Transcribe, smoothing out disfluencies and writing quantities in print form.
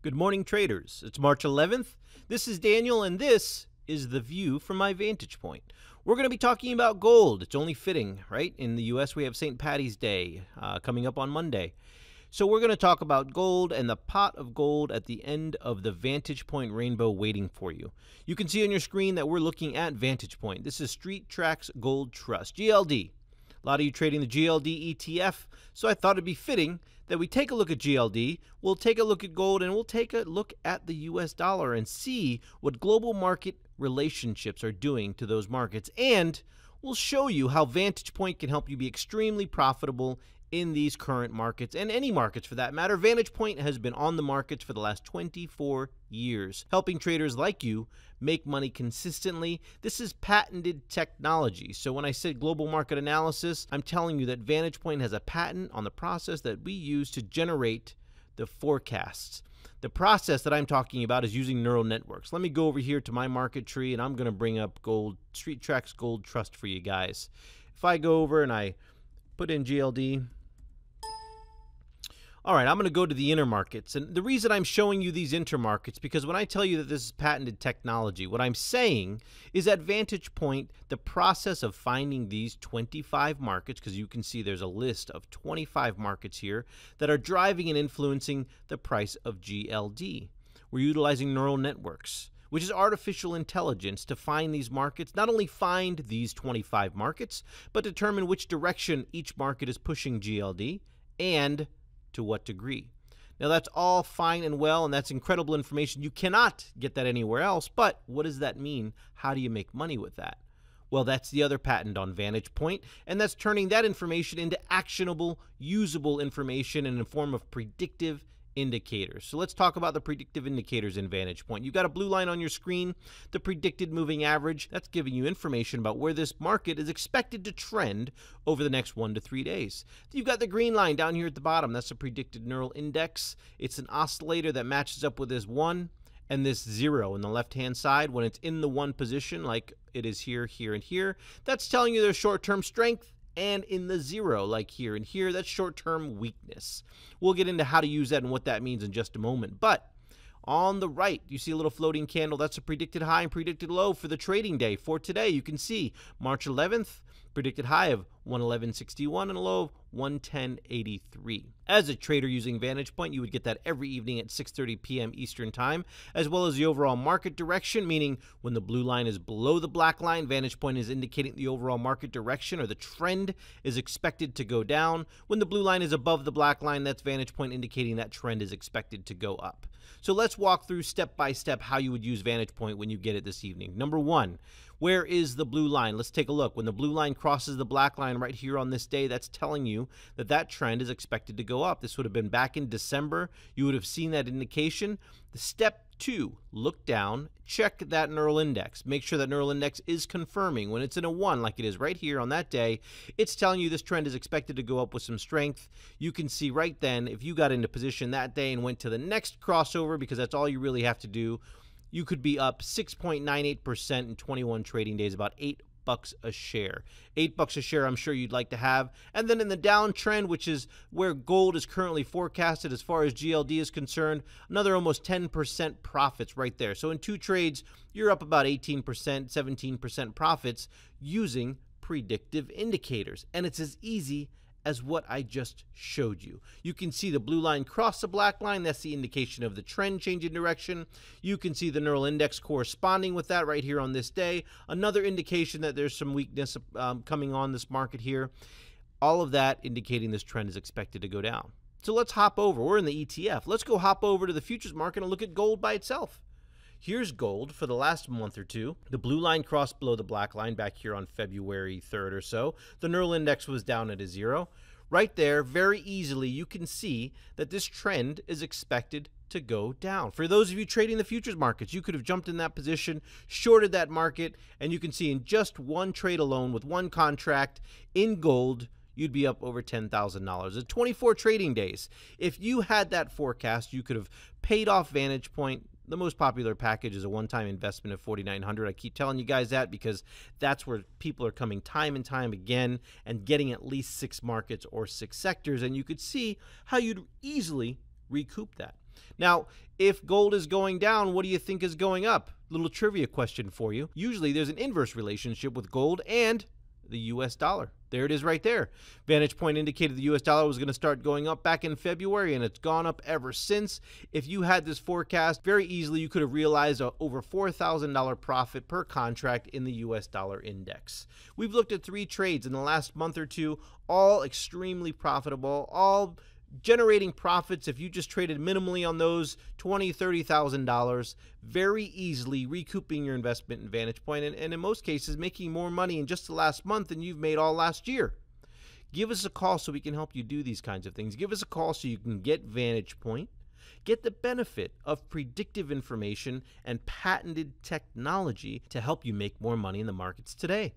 Good morning, traders. It's March 11th. This is Daniel, and this is the view from my vantage point. We're going to be talking about gold. It's only fitting, right? In the U.S., we have St. Patty's Day coming up on Monday. So we're going to talk about gold and the pot of gold at the end of the VantagePoint rainbow waiting for you. You can see on your screen that we're looking at VantagePoint. This is Street Tracks Gold Trust, GLD. A lot of you trading the GLD ETF, so I thought it'd be fitting that we take a look at GLD, we'll take a look at gold, and we'll take a look at the US dollar and see what global market relationships are doing to those markets. And we'll show you how VantagePoint can help you be extremely profitable in these current markets, and any markets for that matter. VantagePoint has been on the markets for the last 24 years, helping traders like you make money consistently. This is patented technology. So when I said global market analysis, I'm telling you that VantagePoint has a patent on the process that we use to generate the forecasts. The process that I'm talking about is using neural networks. Let me go over here to my market tree, and I'm going to bring up gold, Street Tracks Gold Trust for you guys. If I go over and I put in GLD, all right, I'm going to go to the intermarkets. And the reason I'm showing you these intermarkets, because when I tell you that this is patented technology, what I'm saying is at VantagePoint, the process of finding these 25 markets, because you can see there's a list of 25 markets here that are driving and influencing the price of GLD. We're utilizing neural networks, which is artificial intelligence, to find these markets, not only find these 25 markets, but determine which direction each market is pushing GLD and to what degree. Now, that's all fine and well, and that's incredible information. You cannot get that anywhere else, but what does that mean? How do you make money with that? Well, that's the other patent on VantagePoint, and that's turning that information into actionable, usable information in the form of predictive indicators. So let's talk about the predictive indicators in VantagePoint. You've got a blue line on your screen, the predicted moving average. That's giving you information about where this market is expected to trend over the next 1 to 3 days. You've got the green line down here at the bottom. That's the predicted neural index. It's an oscillator that matches up with this 1 and this 0 on the left-hand side. When it's in the 1 position, like it is here, here, and here, that's telling you there's short-term strength. And in the 0, like here and here, that's short-term weakness. We'll get into how to use that and what that means in just a moment. But on the right, you see a little floating candle. That's a predicted high and predicted low for the trading day. For today, you can see March 11th, predicted high of 111.61 and a low of 110.83. As a trader using VantagePoint, you would get that every evening at 6:30 p.m. Eastern Time, as well as the overall market direction, meaning when the blue line is below the black line, VantagePoint is indicating the overall market direction or the trend is expected to go down. When the blue line is above the black line, that's VantagePoint indicating that trend is expected to go up. So let's walk through step by step how you would use VantagePoint when you get it this evening. Number one, where is the blue line? Let's take a look. When the blue line crosses the black line right here on this day, that's telling you that that trend is expected to go up. This would have been back in December. You would have seen that indication. The step two, look down, check that neural index. Make sure that neural index is confirming. When it's in a 1, like it is right here on that day, it's telling you this trend is expected to go up with some strength. You can see right then, if you got into position that day and went to the next crossover, because that's all you really have to do, you could be up 6.98% in 21 trading days, about $8 a share. $8 a share I'm sure you'd like to have. And then in the downtrend, which is where gold is currently forecasted as far as GLD is concerned, another almost 10% profits right there. So in 2 trades, you're up about 18%, 17% profits using predictive indicators. And it's as easy as what I just showed you. You can see the blue line cross the black line. That's the indication of the trend change in direction. You can see the neural index corresponding with that right here on this day. Another indication that there's some weakness coming on this market here. All of that indicating this trend is expected to go down. So let's hop over. We're in the ETF. Let's go hop over to the futures market and look at gold by itself. Here's gold for the last month or two. The blue line crossed below the black line back here on February 3rd or so. The neural index was down at a 0. Right there, very easily, you can see that this trend is expected to go down. For those of you trading the futures markets, you could have jumped in that position, shorted that market, and you can see in just one trade alone with one contract in gold, you'd be up over $10,000 at 24 trading days. If you had that forecast, you could have paid off VantagePoint. The most popular package is a one-time investment of $4,900. I keep telling you guys that because that's where people are coming time and time again and getting at least 6 markets or 6 sectors, and you could see how you'd easily recoup that. Now, if gold is going down, what do you think is going up? Little trivia question for you. Usually there's an inverse relationship with gold and the US dollar. There it is right there. VantagePoint indicated the US dollar was going to start going up back in February, and it's gone up ever since. If you had this forecast, very easily you could have realized a over $4,000 profit per contract in the US dollar index. We've looked at 3 trades in the last month or two, all extremely profitable, all generating profits if you just traded minimally on those $20,000, $30,000, very easily recouping your investment in VantagePoint, and in most cases making more money in just the last month than you've made all last year. Give us a call so we can help you do these kinds of things. Give us a call so you can get VantagePoint, get the benefit of predictive information and patented technology to help you make more money in the markets today.